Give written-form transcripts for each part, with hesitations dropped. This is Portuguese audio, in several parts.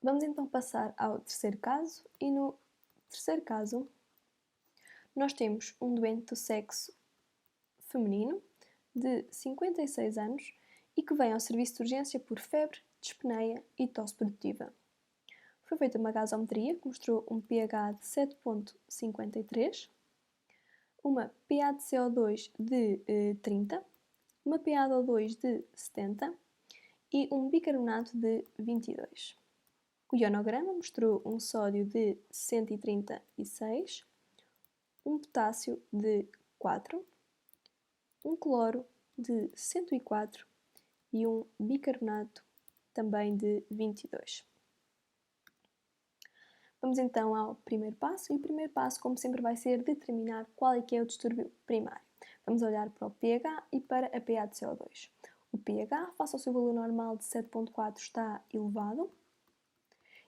Vamos então passar ao terceiro caso e no terceiro caso nós temos um doente do sexo feminino de 56 anos e que vem ao serviço de urgência por febre, dispneia e tosse produtiva. Foi feita uma gasometria que mostrou um pH de 7,53, uma PA de CO2 de 30, uma PA de O2 de 70 e um bicarbonato de 22. O ionograma mostrou um sódio de 136, um potássio de 4, um cloro de 104 e um bicarbonato também de 22. Vamos então ao primeiro passo, e o primeiro passo, como sempre, vai ser determinar qual é que é o distúrbio primário. Vamos olhar para o pH e para a PA de CO2. O pH, face ao seu valor normal de 7,4, está elevado,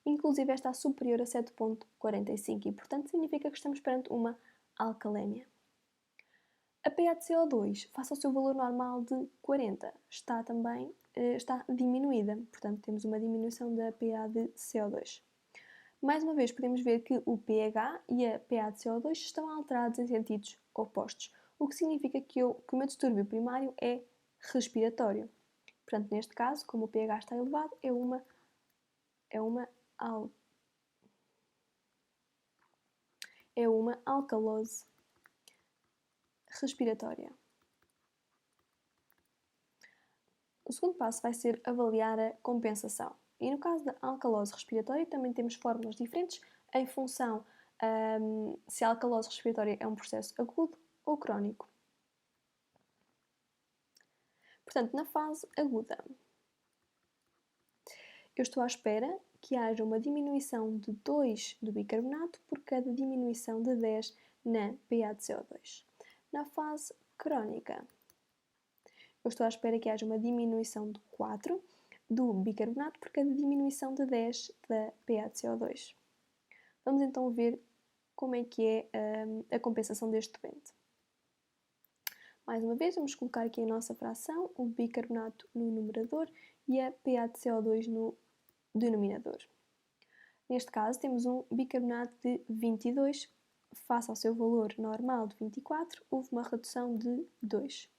inclusive está superior a 7,45 e, portanto, significa que estamos perante uma alcalémia. A PA de CO2, face ao seu valor normal de 40, está diminuída, portanto, temos uma diminuição da PA de CO2. Mais uma vez, podemos ver que o pH e a PA de CO2 estão alterados em sentidos opostos, o que significa que o meu distúrbio primário é respiratório. Portanto, neste caso, como o pH está elevado, é uma alcalose respiratória. O segundo passo vai ser avaliar a compensação. E no caso da alcalose respiratória também temos fórmulas diferentes em função se a alcalose respiratória é um processo agudo ou crónico. Portanto, na fase aguda, eu estou à espera que haja uma diminuição de 2 do bicarbonato por cada diminuição de 10 na PA de CO2. Na fase crónica, eu estou à espera que haja uma diminuição de 4 do bicarbonato por cada diminuição de 10 da PA de CO2. Vamos então ver como é que é a compensação deste doente. Mais uma vez, vamos colocar aqui a nossa fração, o bicarbonato no numerador e a PA de CO2 no denominador. Neste caso, temos um bicarbonato de 22, face ao seu valor normal de 24, houve uma redução de 2.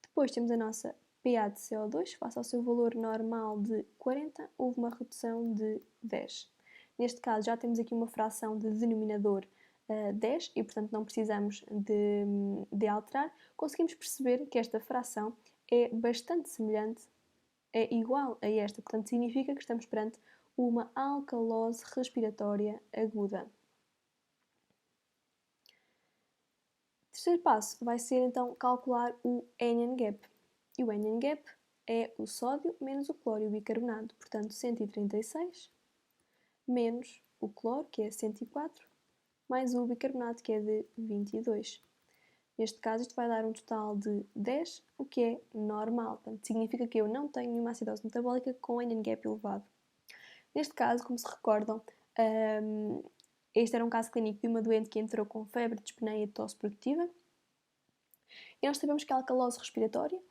Depois temos a nossa PA de CO2, face ao seu valor normal de 40, houve uma redução de 10. Neste caso, já temos aqui uma fração de denominador 10 e, portanto, não precisamos de alterar. Conseguimos perceber que esta fração é bastante semelhante, é igual a esta, portanto, significa que estamos perante uma alcalose respiratória aguda. O terceiro passo vai ser, então, calcular o NN-GAP. E o NN-GAP é o sódio menos o cloro e o bicarbonato, portanto 136, menos o cloro, que é 104, mais o bicarbonato, que é de 22. Neste caso, isto vai dar um total de 10, o que é normal. Portanto, significa que eu não tenho nenhuma acidose metabólica com NN-GAP elevado. Neste caso, como se recordam, este era um caso clínico de uma doente que entrou com febre, dispneia e tosse produtiva. E nós sabemos que a alcalose respiratória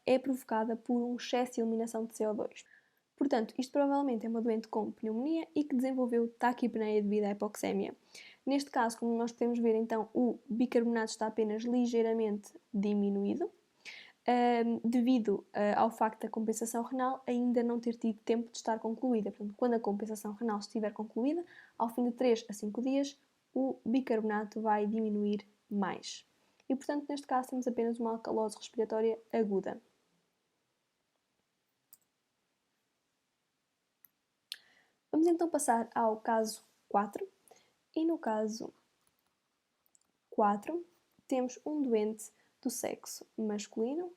é provocada por um excesso de eliminação de CO2. Portanto, isto provavelmente é uma doente com pneumonia e que desenvolveu taquipneia devido à hipoxémia. Neste caso, como nós podemos ver, então, o bicarbonato está apenas ligeiramente diminuído, devido ao facto da compensação renal ainda não ter tido tempo de estar concluída. Portanto, quando a compensação renal estiver concluída, ao fim de 3 a 5 dias, o bicarbonato vai diminuir mais. E, portanto, neste caso, temos apenas uma alcalose respiratória aguda. Vamos então passar ao caso 4. E no caso 4, temos um doente do sexo masculino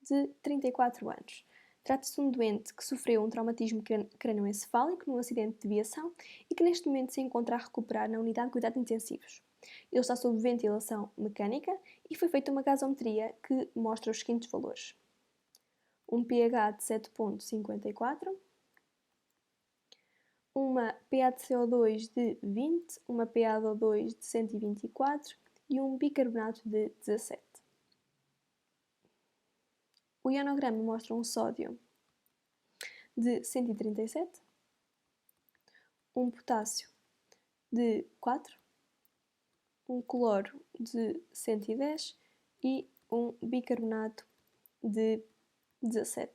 de 34 anos. Trata-se de um doente que sofreu um traumatismo crânioencefálico num acidente de viação e que neste momento se encontra a recuperar na unidade de cuidados intensivos. Ele está sob ventilação mecânica e foi feita uma gasometria que mostra os seguintes valores. Um pH de 7,54, uma PA de CO2 de 20, uma PA de O2 de 124 e um bicarbonato de 17. O ionograma mostra um sódio de 137, um potássio de 4, um cloro de 110 e um bicarbonato de 17.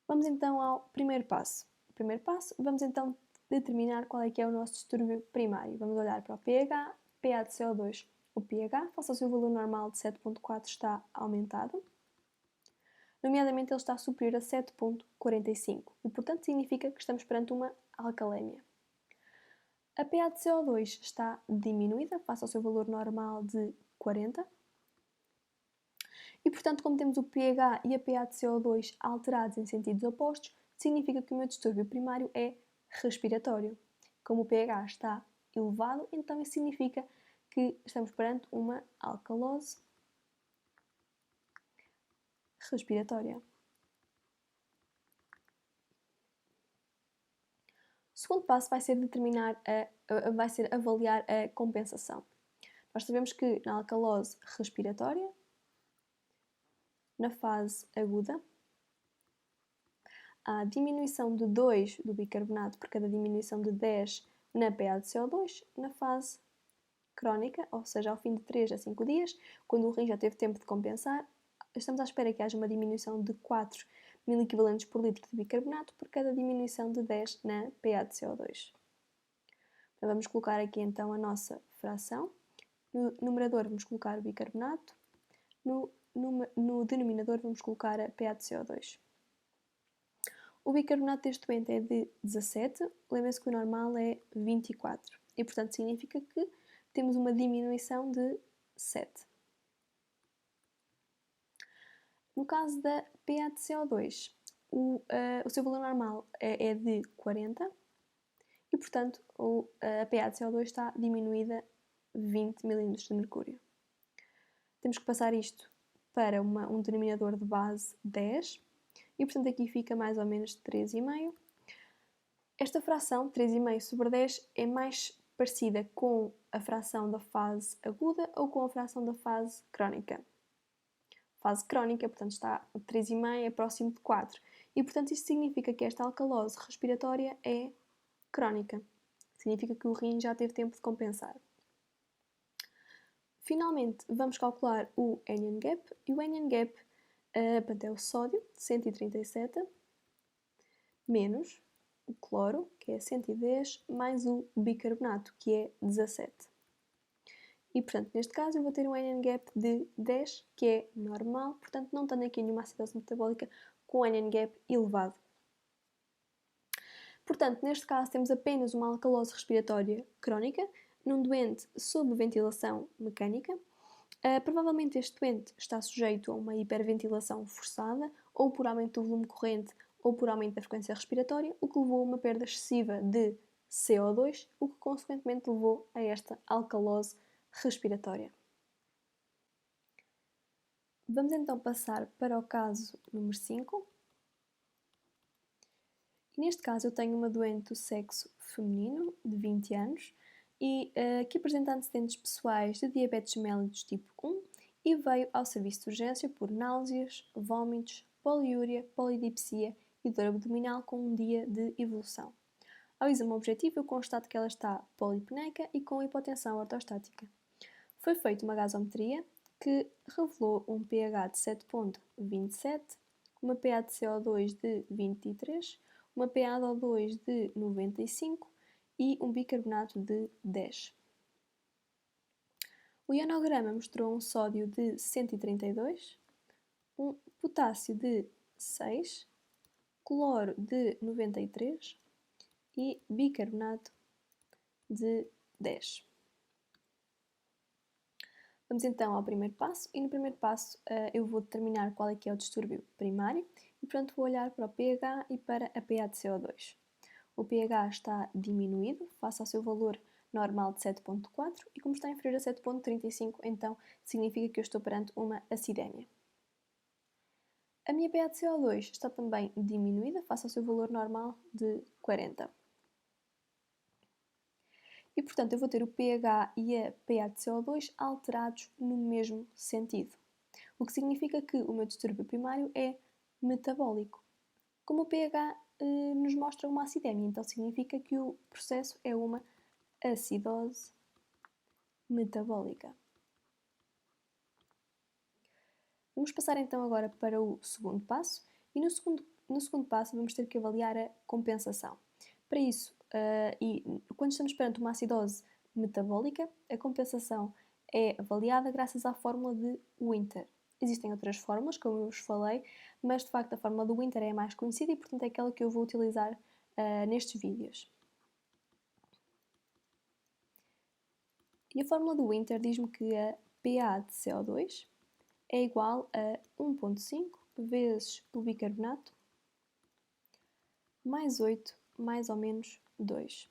Vamos então ao primeiro passo. O primeiro passo, vamos então determinar qual é que é o nosso distúrbio primário. Vamos olhar para o pH, pH de CO2. O pH, face ao seu valor normal de 7.4, está aumentado. Nomeadamente, ele está superior a 7.45 e, portanto, significa que estamos perante uma alcalémia. A pH de CO2 está diminuída face ao seu valor normal de 40. E, portanto, como temos o pH e a pH de CO2 alterados em sentidos opostos, significa que o meu distúrbio primário é respiratório. Como o pH está elevado, então isso significa que estamos perante uma alcalose respiratória. O segundo passo vai ser avaliar a compensação. Nós sabemos que na alcalose respiratória, na fase aguda, há diminuição de 2 do bicarbonato por cada diminuição de 10 na pH de CO2. Na fase crónica, ou seja, ao fim de 3 a 5 dias, quando o rim já teve tempo de compensar, estamos à espera que haja uma diminuição de 4 miliequivalentes por litro de bicarbonato por cada diminuição de 10 na pH de CO2. Então, vamos colocar aqui então a nossa fração. No numerador vamos colocar o bicarbonato, no denominador vamos colocar a pH de CO2. O bicarbonato deste doente é de 17, lembre-se que o normal é 24 e, portanto, significa que temos uma diminuição de 7. No caso da pH de CO2, o seu valor normal é de 40 e, portanto, a pH de CO2 está diminuída 20 mm de mercúrio. Temos que passar isto para um denominador de base 10 e, portanto, aqui fica mais ou menos 3,5. Esta fração, 3,5 sobre 10, é mais parecida com a fração da fase aguda ou com a fração da fase crónica. Fase crónica, portanto, está 3,5 é próximo de 4. E, portanto, isto significa que esta alcalose respiratória é crónica. Significa que o rim já teve tempo de compensar. Finalmente, vamos calcular o anion gap. E o anion gap é o sódio, 137, menos o cloro, que é 110, mais o bicarbonato, que é 17. E, portanto, neste caso eu vou ter um anion gap de 10, que é normal, portanto não tenho aqui nenhuma acidose metabólica com anion gap elevado. Portanto, neste caso temos apenas uma alcalose respiratória crónica, num doente sob ventilação mecânica. Provavelmente este doente está sujeito a uma hiperventilação forçada, ou por aumento do volume corrente, ou por aumento da frequência respiratória, o que levou a uma perda excessiva de CO2, o que consequentemente levou a esta alcalose respiratória. Vamos então passar para o caso número 5. Neste caso eu tenho uma doente do sexo feminino, de 20 anos, e que apresenta antecedentes pessoais de diabetes mellitus tipo 1 e veio ao serviço de urgência por náuseas, vômitos, poliúria, polidipsia e dor abdominal com um dia de evolução. Ao exame objetivo eu constato que ela está polipneca e com hipotensão ortostática. Foi feita uma gasometria que revelou um pH de 7.27, uma pH de CO2 de 23, uma pH de O2 de 95 e um bicarbonato de 10. O ionograma mostrou um sódio de 132, um potássio de 6, cloro de 93 e bicarbonato de 10. Vamos então ao primeiro passo e no primeiro passo eu vou determinar qual é que é o distúrbio primário e portanto vou olhar para o pH e para a pH de CO2. O pH está diminuído face ao seu valor normal de 7.4 e como está inferior a 7.35 então significa que eu estou perante uma acidemia. A minha pH de CO2 está também diminuída face ao seu valor normal de 40. E, portanto, eu vou ter o pH e a pH de CO2 alterados no mesmo sentido. O que significa que o meu distúrbio primário é metabólico. Como o pH nos mostra uma acidemia, então significa que o processo é uma acidose metabólica. Vamos passar então agora para o segundo passo e no segundo passo vamos ter que avaliar a compensação. Para isso, e quando estamos perante uma acidose metabólica, a compensação é avaliada graças à fórmula de Winter. Existem outras fórmulas, como eu vos falei, mas de facto a fórmula do Winter é a mais conhecida e portanto é aquela que eu vou utilizar nestes vídeos. E a fórmula do Winter diz-me que a PA de CO2 é igual a 1,5 vezes o bicarbonato mais 8 mais ou menos 2.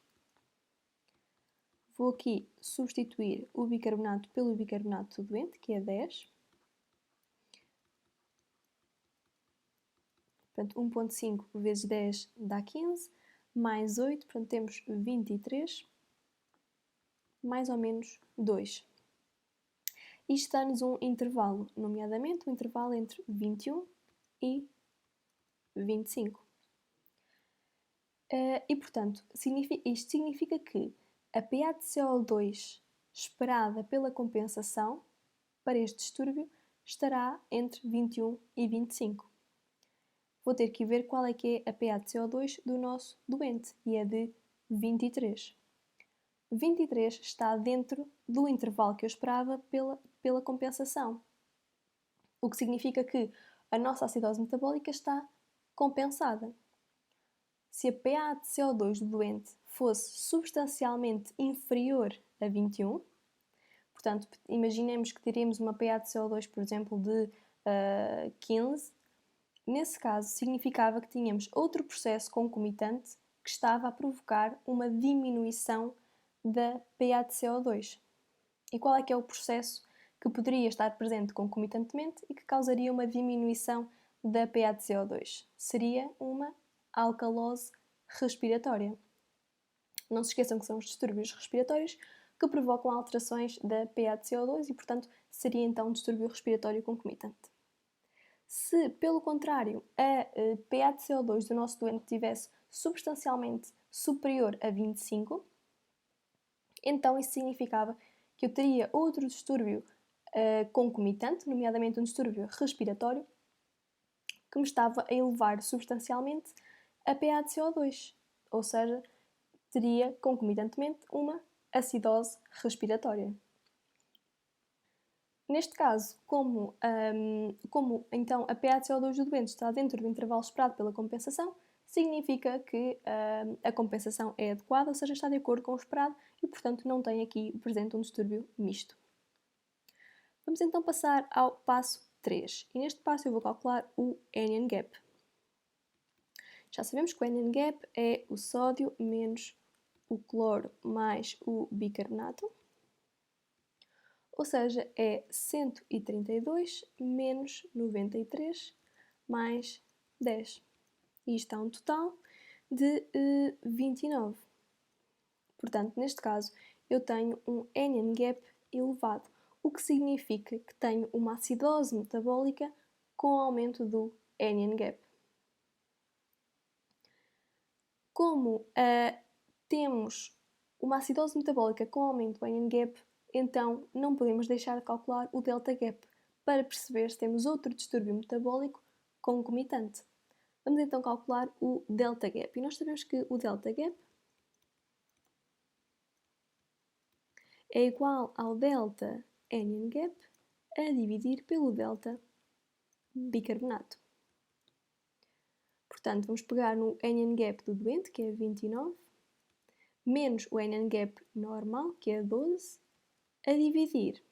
Vou aqui substituir o bicarbonato pelo bicarbonato doente, que é 10. Portanto, 1,5 vezes 10 dá 15, mais 8, portanto temos 23, mais ou menos 2. Isto dá-nos um intervalo, nomeadamente um intervalo entre 21 e 25. E, portanto, isto significa que a pH de CO2 esperada pela compensação para este distúrbio estará entre 21 e 25. Vou ter que ver qual é que é a pH de CO2 do nosso doente, e é de 23. 23 está dentro do intervalo que eu esperava pela compensação, o que significa que a nossa acidose metabólica está compensada. Se a pH de CO2 do doente fosse substancialmente inferior a 21, portanto, imaginemos que teríamos uma pH de CO2, por exemplo, de 15, nesse caso significava que tínhamos outro processo concomitante que estava a provocar uma diminuição da pH de CO2. E qual é que é o processo que poderia estar presente concomitantemente e que causaria uma diminuição da pH de CO2? Seria uma alcalose respiratória. Não se esqueçam que são os distúrbios respiratórios que provocam alterações da pH de CO2 e, portanto, seria então um distúrbio respiratório concomitante. Se, pelo contrário, a pH de CO2 do nosso doente estivesse substancialmente superior a 25, então isso significava que eu teria outro distúrbio concomitante, nomeadamente um distúrbio respiratório, que me estava a elevar substancialmente a pH de CO2, ou seja, teria concomitantemente uma acidose respiratória. Neste caso, como então a pH de CO2 do doente está dentro do intervalo esperado pela compensação, significa que a compensação é adequada, ou seja, está de acordo com o esperado e, portanto, não tem aqui presente um distúrbio misto. Vamos então passar ao passo 3. E neste passo eu vou calcular o anion gap. Já sabemos que o anion gap é o sódio menos o cloro mais o bicarbonato. Ou seja, é 132 menos 93 mais 10. E isto dá um total de 29. Portanto, neste caso, eu tenho um anion gap elevado, o que significa que tenho uma acidose metabólica com aumento do anion gap. Como temos uma acidose metabólica com aumento do anion gap, então não podemos deixar de calcular o delta gap para perceber se temos outro distúrbio metabólico concomitante. Vamos então calcular o delta gap. E nós sabemos que o delta gap é igual ao delta anion gap a dividir pelo delta bicarbonato. Portanto, vamos pegar no anion gap do doente, que é 29, menos o anion gap normal, que é 12, a dividir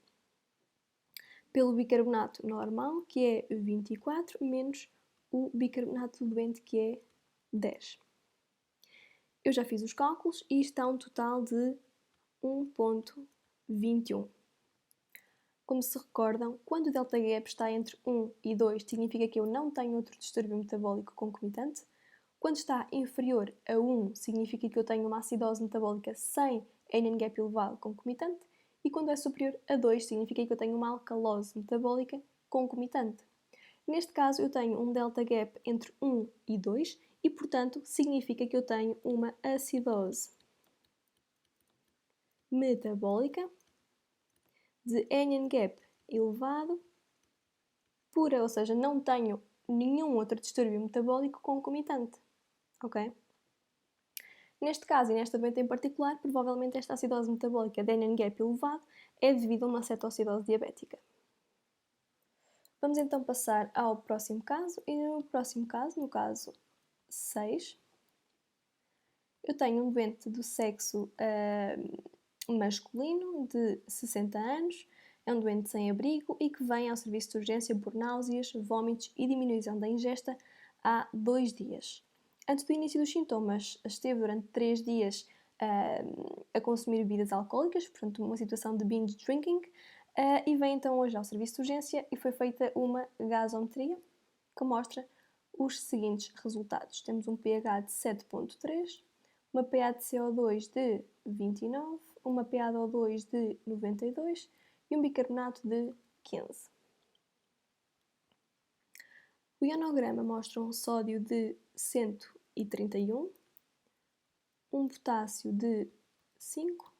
pelo bicarbonato normal, que é 24, menos o bicarbonato do doente, que é 10. Eu já fiz os cálculos e isto dá um total de 1,21. Como se recordam, quando o delta gap está entre 1 e 2, significa que eu não tenho outro distúrbio metabólico concomitante. Quando está inferior a 1, significa que eu tenho uma acidose metabólica sem anion gap elevado concomitante. E quando é superior a 2, significa que eu tenho uma alcalose metabólica concomitante. Neste caso, eu tenho um delta gap entre 1 e 2 e, portanto, significa que eu tenho uma acidose metabólica de anion gap elevado pura, ou seja, não tenho nenhum outro distúrbio metabólico concomitante, ok? Neste caso e nesta doença em particular, provavelmente esta acidose metabólica de anion gap elevado é devido a uma cetoacidose diabética. Vamos então passar ao próximo caso, e no próximo caso, no caso 6, eu tenho um doente do sexo masculino de 60 anos, é um doente sem abrigo e que vem ao serviço de urgência por náuseas, vômitos e diminuição da ingesta há 2 dias. Antes do início dos sintomas, esteve durante 3 dias a consumir bebidas alcoólicas, portanto uma situação de binge drinking, e vem então hoje ao serviço de urgência e foi feita uma gasometria que mostra os seguintes resultados. Temos um pH de 7.3, uma pH de CO2 de 29, uma pH de O2 de 92 e um bicarbonato de 15. O ionograma mostra um sódio de 131, um potássio de 5,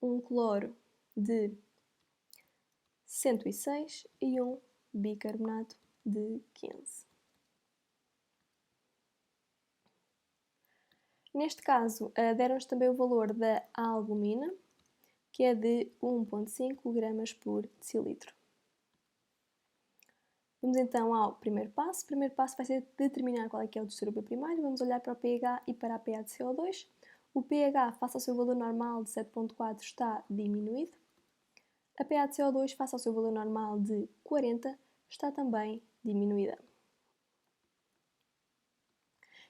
um cloro de 106 e um bicarbonato de 15. Neste caso, deram-nos também o valor da albumina, que é de 1,5 gramas por decilitro. Vamos então ao primeiro passo. O primeiro passo vai ser determinar qual é que é o distúrbio primário. Vamos olhar para o pH e para a pH de CO2. O pH, face ao seu valor normal de 7,4, está diminuído. A pH de CO2, face ao seu valor normal de 40, está também diminuída.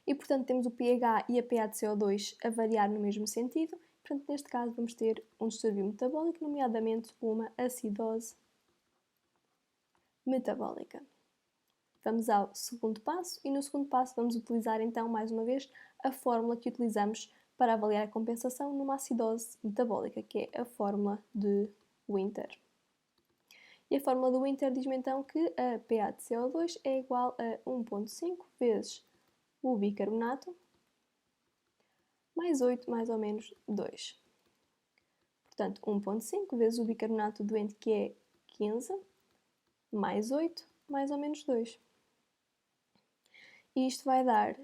E, portanto, temos o pH e a pH de CO2 a variar no mesmo sentido. Portanto, neste caso, vamos ter um distúrbio metabólico, nomeadamente uma acidose metabólica. Vamos ao segundo passo e no segundo passo vamos utilizar então, mais uma vez, a fórmula que utilizamos para avaliar a compensação numa acidose metabólica, que é a fórmula de Winter. E a fórmula do Winter diz-me então que a pH de CO2 é igual a 1,5 vezes o bicarbonato mais 8 mais ou menos 2. Portanto, 1,5 vezes o bicarbonato doente, que é 15, mais 8 mais ou menos 2. E isto vai dar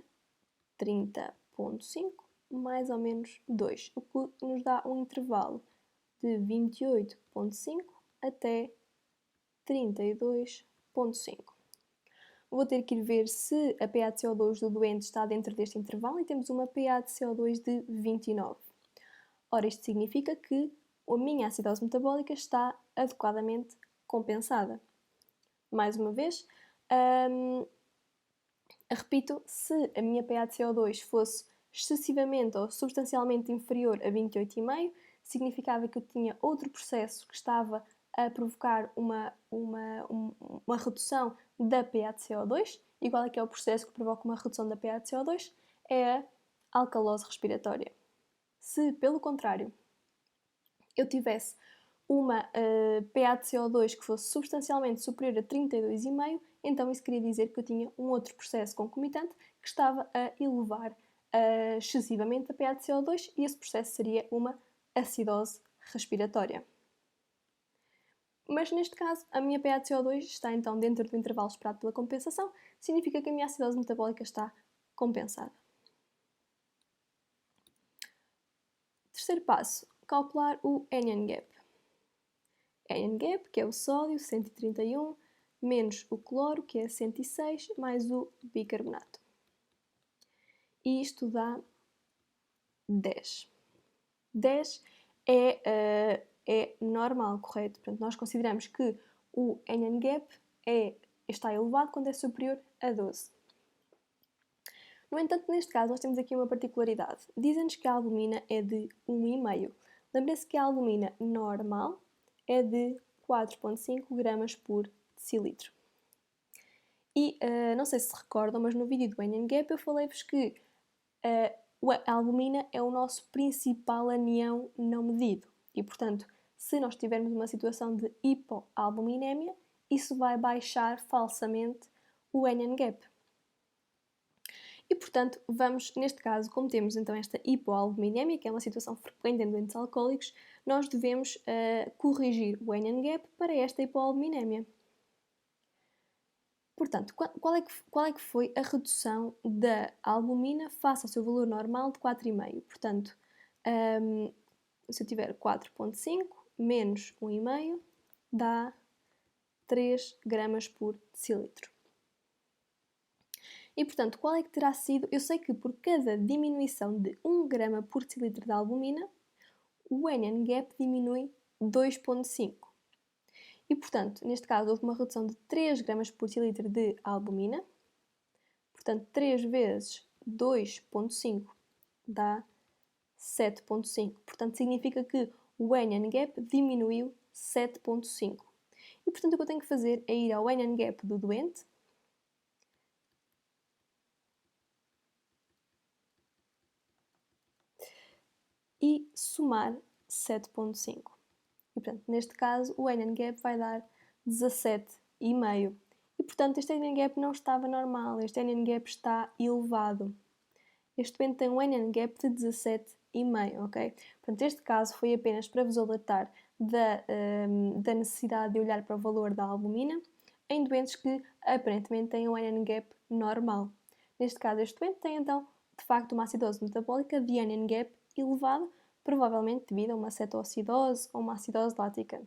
30,5 mais ou menos 2, o que nos dá um intervalo de 28,5 até 32,5. Vou ter que ir ver se a pH de CO2 do doente está dentro deste intervalo e temos uma pH de CO2 de 29. Ora, isto significa que a minha acidose metabólica está adequadamente compensada. Mais uma vez, repito, se a minha pH de CO2 fosse excessivamente ou substancialmente inferior a 28,5, significava que eu tinha outro processo que estava a provocar uma redução da pH de CO2. E qual é que é o processo que provoca uma redução da pH de CO2? É a alcalose respiratória. Se, pelo contrário, eu tivesse uma pH de CO2 que fosse substancialmente superior a 32,5, então isso queria dizer que eu tinha um outro processo concomitante que estava a elevar excessivamente a pH de CO2 e esse processo seria uma acidose respiratória. Mas neste caso, a minha pH de CO2 está então dentro do intervalo esperado pela compensação, significa que a minha acidose metabólica está compensada. Terceiro passo, calcular o anion gap. Anion gap, que é o sódio, 131, menos o cloro, que é 106, mais o bicarbonato. E isto dá 10. 10 é normal, correto? Portanto, nós consideramos que o anion gap está elevado quando é superior a 12. No entanto, neste caso, nós temos aqui uma particularidade. Dizem-nos que a albumina é de 1,5. Lembrem-se que a albumina normal é de 4,5 gramas por decilitro. E não sei se recordam, mas no vídeo do anion gap eu falei-vos que a albumina é o nosso principal anião não medido. E, portanto, se nós tivermos uma situação de hipoalbuminémia, isso vai baixar falsamente o NN-GAP. E, portanto, vamos, neste caso, como temos então esta hipoalbuminémia, que é uma situação frequente em doentes alcoólicos, nós devemos corrigir o NN-GAP para esta hipoalbuminémia. Portanto, qual é que foi a redução da albumina face ao seu valor normal de 4,5? Portanto, se eu tiver 4,5 menos 1,5 dá 3 gramas por decilitro. E, portanto, qual é que terá sido? Eu sei que por cada diminuição de 1 grama por decilitro de albumina, o NN-GAP diminui 2,5. E, portanto, neste caso, houve uma redução de 3 gramas por decilitro de albumina. Portanto, 3 vezes 2,5 dá 7,5. Portanto, significa que o NN-GAP diminuiu 7,5. E, portanto, o que eu tenho que fazer é ir ao NN-GAP do doente e somar 7,5. E, portanto, neste caso, o NN-GAP vai dar 17,5. E, portanto, este NN-GAP não estava normal, este NN-GAP está elevado. Este doente tem um NN-GAP de 17,5, ok? Portanto, este caso foi apenas para vos alertar da necessidade de olhar para o valor da albumina em doentes que aparentemente têm um NN-GAP normal. Neste caso, este doente tem então, de facto, uma acidose metabólica de NN-GAP elevado, provavelmente devido a uma cetoacidose ou uma acidose lática.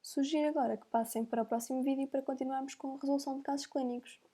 Sugiro agora que passem para o próximo vídeo para continuarmos com a resolução de casos clínicos.